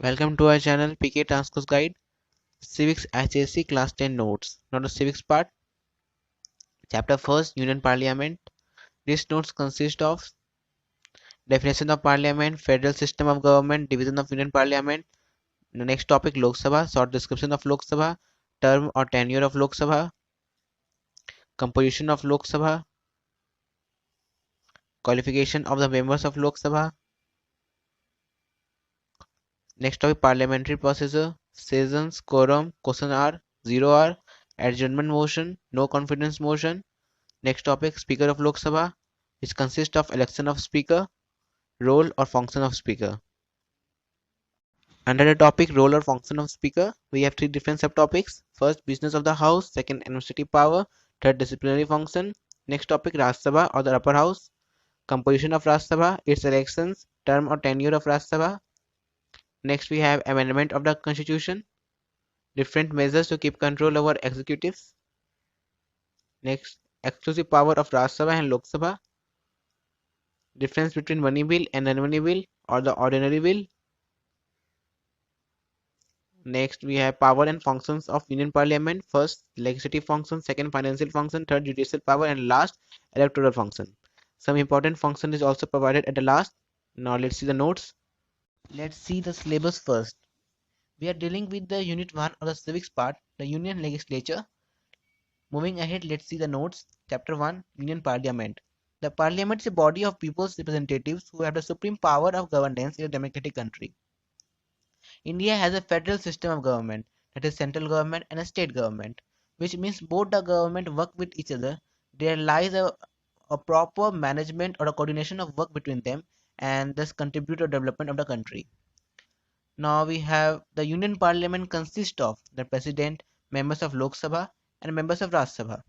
Welcome to our channel PK Transcourse Guide Civics HSC Class 10 Notes. Now the civics part. Chapter 1st Union Parliament. These notes consist of definition of Parliament, federal system of government, division of Union Parliament. The next topic Lok Sabha, short description of Lok Sabha, term or tenure of Lok Sabha, composition of Lok Sabha, qualification of the members of Lok Sabha. Next topic parliamentary procedure, sessions, quorum, question hour, 0 hour, adjournment motion, no confidence motion. Next topic Speaker of Lok Sabha, which consists of election of Speaker, role or function of Speaker. Under the topic role or function of Speaker, we have three different subtopics. First, business of the House. Second, administrative power. Third, disciplinary function. Next topic, Rajya Sabha or the upper house. Composition of Rajya Sabha, its elections, term or tenure of Rajya Sabha. Next, we have amendment of the Constitution. Different measures to keep control over executives. Next, exclusive power of Rajya Sabha and Lok Sabha. Difference between money bill and non-money bill or the ordinary bill. Next, we have power and functions of Union Parliament. First, legislative function. Second, financial function. Third, judicial power. And last, electoral function. Some important function is also provided at the last. Now, let's see the notes. Let's see the syllabus first. We are dealing with the Unit 1 of the civics part, the Union Legislature. Moving ahead, let's see the notes. Chapter 1, Union Parliament. The Parliament is a body of people's representatives who have the supreme power of governance in a democratic country. India has a federal system of government, that is central government and a state government, which means both the government work with each other. There lies a proper management or a coordination of work between them and thus contribute to development of the country. Now we have the Union Parliament consists of the President, members of Lok Sabha and members of Rajya Sabha.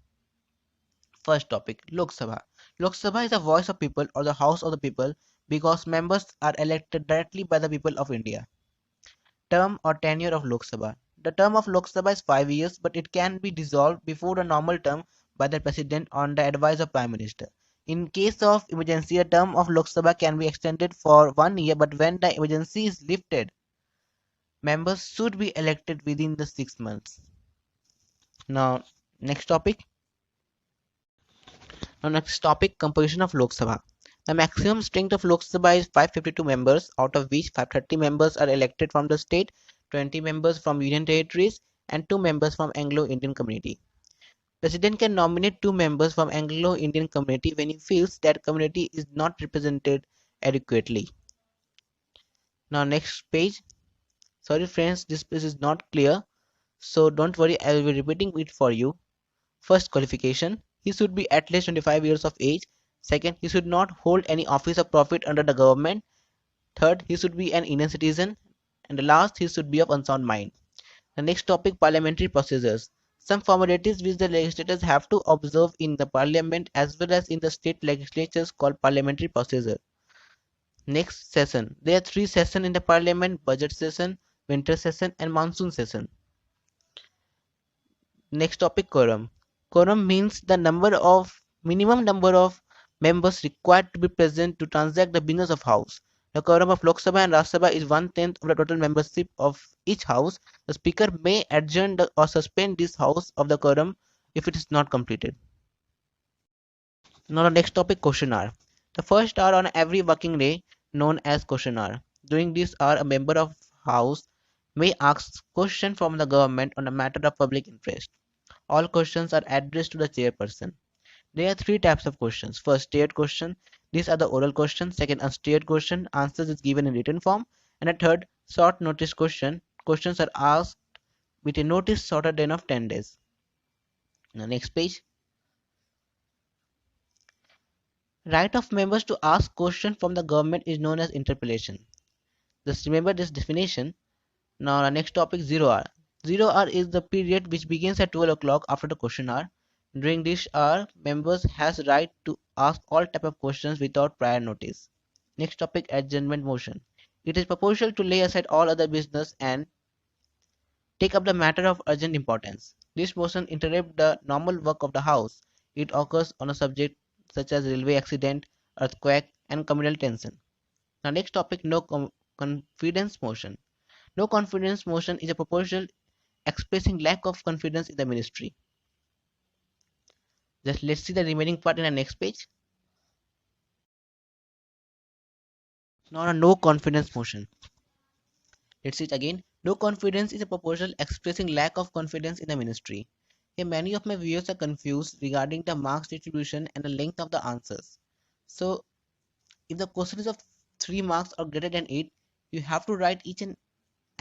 First topic, Lok Sabha. Lok Sabha is the voice of people or the house of the people because members are elected directly by the people of India. Term or tenure of Lok Sabha. The term of Lok Sabha is 5 years, but it can be dissolved before the normal term by the President on the advice of Prime Minister. In case of emergency, a term of Lok Sabha can be extended for 1 year, but when the emergency is lifted, members should be elected within the 6 months. Now, next topic. Composition of Lok Sabha. The maximum strength of Lok Sabha is 552 members, out of which 530 members are elected from the state, 20 members from union territories, and 2 members from Anglo-Indian community. President can nominate 2 members from Anglo-Indian community when he feels that community is not represented adequately. Now next page. Sorry friends, this page is not clear, so don't worry, I will be repeating it for you. First qualification, he should be at least 25 years of age. Second, he should not hold any office of profit under the government. Third, he should be an Indian citizen. And the last, he should be of unsound mind. The next topic, parliamentary procedures. Some formalities which the legislators have to observe in the parliament as well as in the state legislatures called parliamentary procedure. Next session. There are 3 sessions in the parliament: budget session, winter session and monsoon session. Next topic, quorum. Quorum means the minimum number of members required to be present to transact the business of house. The quorum of Lok Sabha and Rajya Sabha is 1/10 of the total membership of each house. The speaker may adjourn or suspend this house of the quorum if it is not completed. Now the next topic, question hour. The first hour on every working day known as question hour. During this hour, a member of house may ask question from the government on a matter of public interest. All questions are addressed to the chairperson. There are 3 types of questions. First, steered question. These are the oral questions. Second, unsteered question. Answers is given in written form. And a third, short notice question. Questions are asked with a notice shorter than of 10 days. Now, next page. Right of members to ask question from the government is known as interpellation. Just remember this definition. Now, the next topic, 0 hour. 0 hour is the period which begins at 12 o'clock after the question hour. During this hour, members has right to ask all type of questions without prior notice. Next topic, adjournment motion. It is proposal to lay aside all other business and take up the matter of urgent importance. This motion interrupt the normal work of the house. It occurs on a subject such as railway accident, earthquake, and communal tension. Now next topic, no confidence motion. No confidence motion is a proposal expressing lack of confidence in the ministry. Just let's see the remaining part in the next page. Now a no confidence motion. Let's see it again. No confidence is a proposal expressing lack of confidence in the ministry. Here many of my viewers are confused regarding the marks distribution and the length of the answers. So if the question is of 3 marks or greater than 8, you have to write each and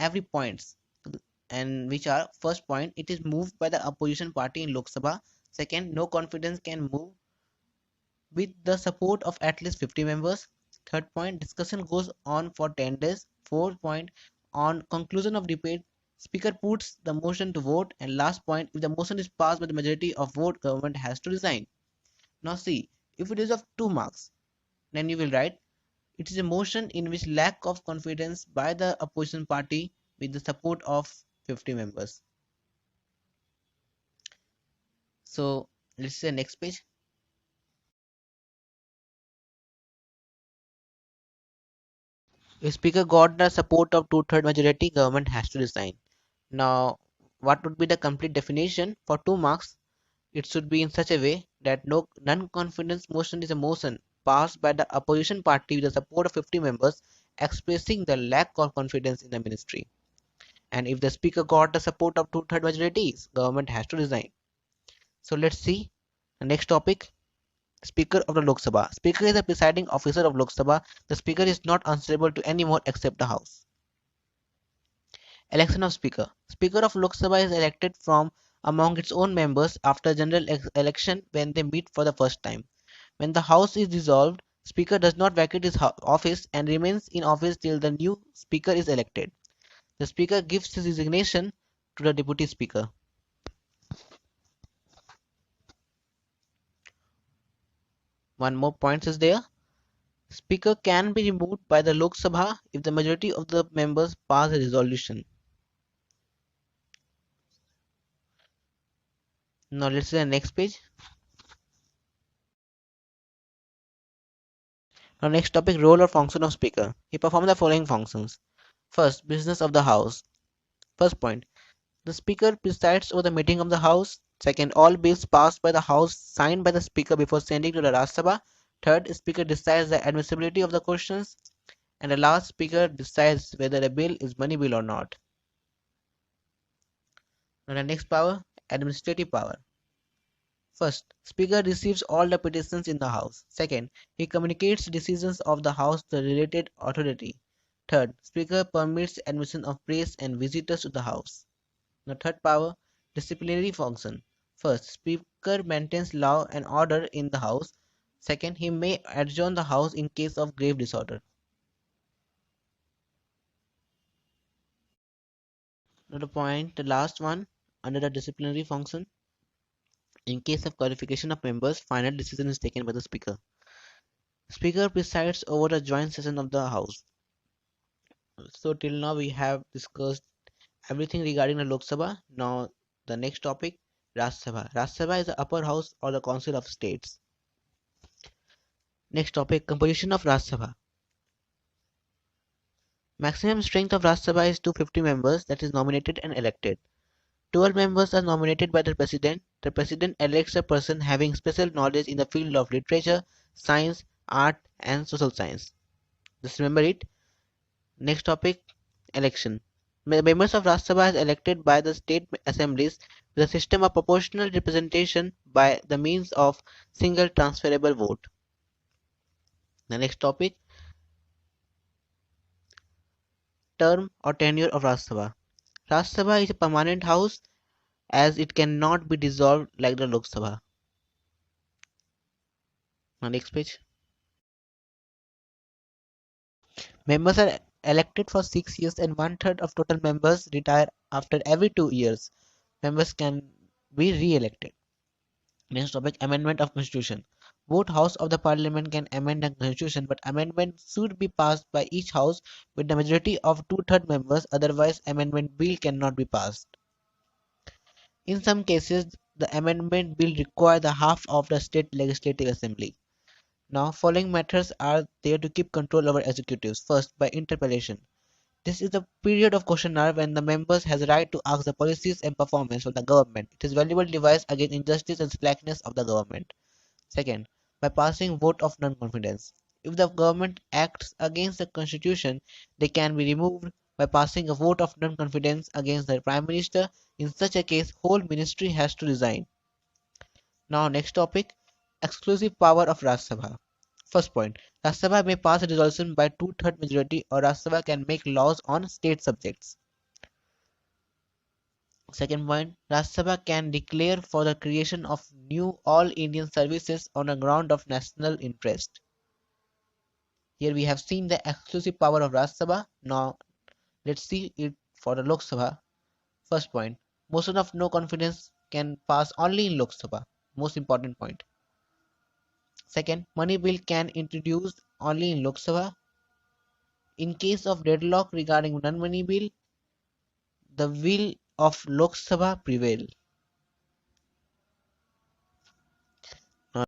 every points, and which are: first point, it is moved by the opposition party in Lok Sabha. Second, no confidence can move with the support of at least 50 members. Third point, discussion goes on for 10 days. Fourth point, on conclusion of debate, speaker puts the motion to vote. And last point, if the motion is passed by the majority of vote, government has to resign. Now see, if it is of 2 marks, then you will write it is a motion in which lack of confidence by the opposition party with the support of 50 members. So let's see the next page. If speaker got the support of two-third majority, government has to resign. Now, what would be the complete definition for 2 marks? It should be in such a way that no non-confidence motion is a motion passed by the opposition party with the support of 50 members expressing the lack of confidence in the ministry. And if the speaker got the support of two-third majorities, government has to resign. So let's see the next topic. Speaker of the Lok Sabha. Speaker is the presiding officer of Lok Sabha. The speaker is not answerable to anyone except the House. Election of Speaker. Speaker of Lok Sabha is elected from among its own members after general election when they meet for the first time. When the House is dissolved, Speaker does not vacate his office and remains in office till the new Speaker is elected. The Speaker gives his resignation to the Deputy Speaker. One more point is there. Speaker can be removed by the Lok Sabha if the majority of the members pass a resolution. Now let's see the next page. Now next topic, role or function of Speaker. He performs the following functions. First, business of the House. First point, the Speaker presides over the meeting of the House. Second, all bills passed by the House signed by the Speaker before sending to the Rajya Sabha. Third, Speaker decides the admissibility of the questions. And the last, Speaker decides whether a bill is money bill or not. Now the next power, administrative power. First, Speaker receives all the petitions in the House. Second, he communicates decisions of the House to the related authority. Third, Speaker permits admission of press and visitors to the House. The third power, disciplinary function. First, Speaker maintains law and order in the House. Second, he may adjourn the House in case of grave disorder. Now the point, the last one, under the disciplinary function. In case of qualification of members, final decision is taken by the Speaker. Speaker presides over the joint session of the House. So till now we have discussed everything regarding the Lok Sabha. Now the next topic, Rajya Sabha. Rajya Sabha is the upper house or the council of states. Next topic, composition of Rajya Sabha. Maximum strength of Rajya Sabha is 250 members that is nominated and elected. 12 members are nominated by the President. The President elects a person having special knowledge in the field of literature, science, art and social science. Just remember it. Next topic, election. Members of Rajya Sabha is elected by the state assemblies with a system of proportional representation by the means of single transferable vote. The next topic, term or tenure of Rajya Sabha. Rajya Sabha is a permanent house as it cannot be dissolved like the Lok Sabha. Now next page. Members are elected for 6 years and one-third of total members retire after every 2 years. Members can be re-elected. Next topic, amendment of constitution. Both house of the parliament can amend the constitution, but amendment should be passed by each house with the majority of two-third members, otherwise amendment bill cannot be passed. In some cases, the amendment bill require the half of the state legislative assembly. Now, following methods are there to keep control over executives. First, by interpellation. This is the period of questionnaire when the members has a right to ask the policies and performance of the government. It is valuable device against injustice and slackness of the government. Second, by passing vote of non-confidence. If the government acts against the constitution, they can be removed by passing a vote of non-confidence against the prime minister. In such a case, whole ministry has to resign. Now, next topic, exclusive power of Rajya Sabha. First point, Rajya Sabha may pass a resolution by two-third majority, or Rajya Sabha can make laws on state subjects. Second point, Rajya Sabha can declare for the creation of new all Indian services on a ground of national interest. Here we have seen the exclusive power of Rajya Sabha. Now let's see it for the Lok Sabha. First point, motion of no confidence can pass only in Lok Sabha. Most important point. Second, money bill can introduce only in Lok Sabha. In case of deadlock regarding non-money bill, the will of Lok Sabha prevail. Now,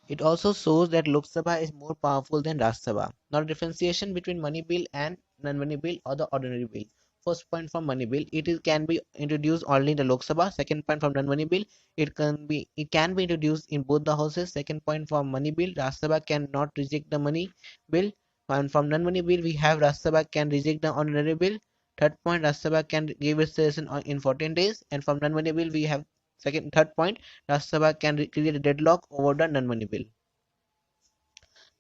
it also shows that Lok Sabha is more powerful than Rajya Sabha. Now, differentiation between money bill and non-money bill or the ordinary bill. First point from money bill, can be introduced only in the Lok Sabha. Second point from non-money bill, it can be introduced in both the houses. Second point from money bill, Rajya Sabha cannot reject the money bill. And from non-money bill, we have Rajya Sabha can reject the ordinary bill. Third point, Rajya Sabha can give its decision in 14 days. And from non-money bill, we have third point, Rajya Sabha can create a deadlock over the non-money bill.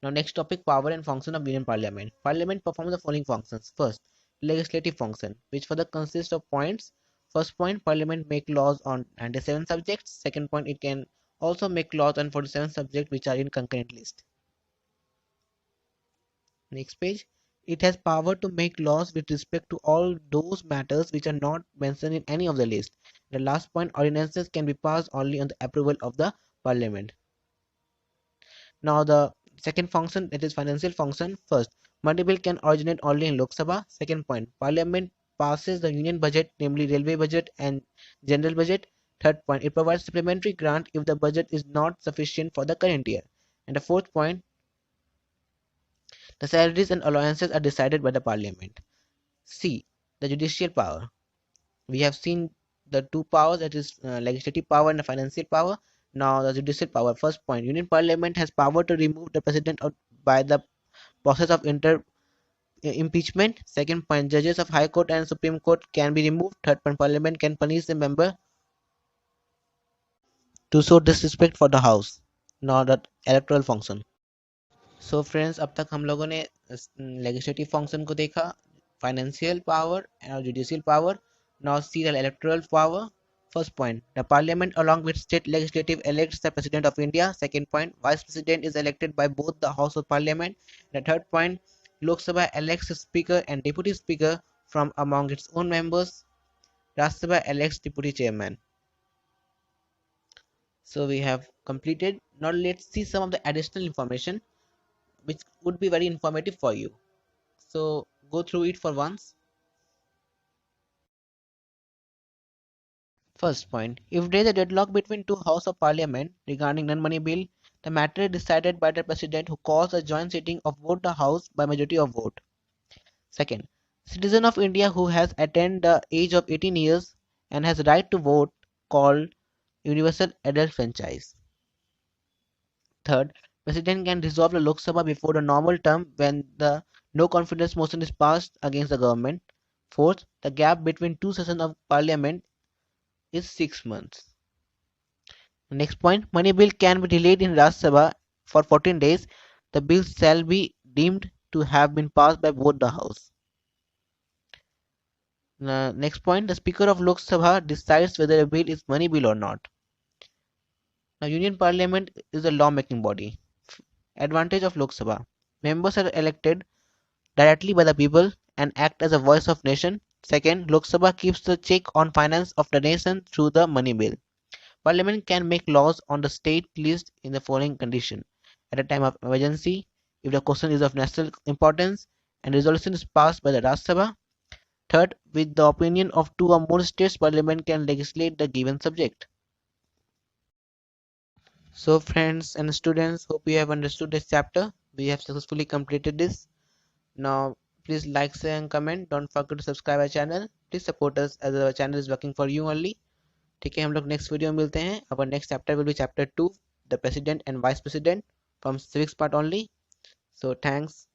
Now next topic, power and function of Union Parliament. Parliament performs the following functions. First, legislative function, which further consists of points. First point, Parliament make laws on 97 subjects. Second point, it can also make laws on 47 subjects which are in concurrent list. Next page, it has power to make laws with respect to all those matters which are not mentioned in any of the list. The last point, ordinances can be passed only on the approval of the Parliament. Now the second function, that is financial function. First, money bill can originate only in Lok Sabha. Second point, Parliament passes the union budget, namely railway budget and general budget. Third point, it provides supplementary grant if the budget is not sufficient for the current year. And the fourth point, the salaries and allowances are decided by the Parliament. C, the judicial power. We have seen the two powers, that is legislative power and the financial power. Now the judicial power. First point, Union Parliament has power to remove the president by the process of impeachment. Second point, judges of High Court and Supreme Court can be removed. Third point, Parliament can punish a member to show disrespect for the House. Now the electoral function. So friends, अब तक हम लोगों ने legislative function को देखा, financial power और judicial power. Now see the electoral power. First point, the parliament along with state legislative elects the president of India. Second point, vice president is elected by both the house of parliament. The third point, Lok Sabha elects a speaker and deputy speaker from among its own members. Rajya Sabha elects deputy chairman. So we have completed. Now let's see some of the additional information which would be very informative for you. So go through it for once. First point, if there is a deadlock between two House of Parliament regarding non-money bill, the matter is decided by the President, who calls a joint sitting of both the House by majority of vote. Second, citizen of India who has attained the age of 18 years and has right to vote, called universal adult franchise. Third, President can dissolve the Lok Sabha before the normal term when the no confidence motion is passed against the government. Fourth, the gap between two sessions of Parliament is 6 months. Next point, money bill can be delayed in Rajya Sabha for 14 days. The bill shall be deemed to have been passed by both the House. Next point, the Speaker of Lok Sabha decides whether a bill is money bill or not. Now, Union Parliament is a law-making body. Advantage of Lok Sabha. Members are elected directly by the people and act as a voice of nation. Second, Lok Sabha keeps the check on finance of the nation through the money bill. Parliament can make laws on the state list in the following condition. At a time of emergency, if the question is of national importance and resolution is passed by the Rajya Sabha. Third, with the opinion of two or more states, Parliament can legislate the given subject. So friends and students, hope you have understood this chapter. We have successfully completed this. Now, please like, share, and comment. Don't forget to subscribe our channel. Please support us as our channel is working for you only. ठीक है, हम लोग next video में मिलते हैं. Our next chapter will be chapter 2, the president and vice president from civics part only. So thanks.